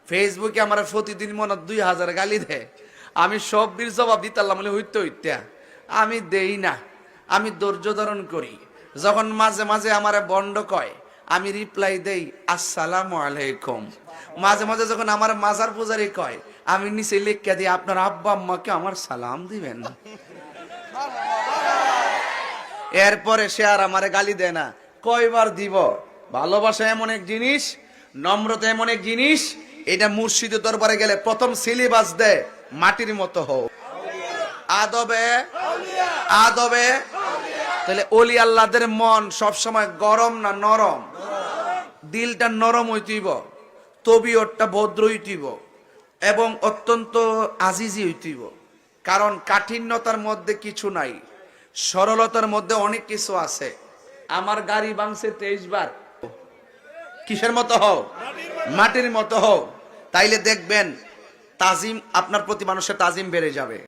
ফেসবুকে আমার প্রতিদিন মনে 2000 গালি দেয়, আমি সব বীর জবাব দিতাম বলে হইতে হইতে আমি দেই না, আমি ধৈর্য ধারণ করি। যখন মাঝে মাঝে আমার বন্ড কয় আমি রিপ্লাই দেই আসসালামু আলাইকুম। মাঝে মাঝে যখন আমার মাজার পূজারি কয় আমি নিচে লিখে দিই আপনার আব্বা আম্মাকে আমার সালাম দিবেন। এরপরে সে আর আমারে গালি দেয় না। কয়বার দিব? ভালোবাসা এমন এক জিনিস, নম্রতা এমন এক জিনিস, এটা মুর্শিদের দরবারে গেলে প্রথম সিলেবাস দেয় মাটির মতো হোক, আদবে আদবে। তাহলে ওলি আল্লাহদের মন সবসময় গরম না নরম? দিলটা নরম হইতেইব, তবিয়তটা ভদ্র হইতেইব এবং অত্যন্ত আজিজি হইতেইব। কারণ কাঠিন্যতার মধ্যে কিছু নাই, সরলতার মধ্যে অনেক কিছু আছে। আমার গাড়ি ভাঙছে 23 বার, কিসের মতো হও? মাটির মতো হও। তাইলে দেখবেন তাজিম, আপনার প্রতি মানুষের তাজিম বেড়ে যাবে।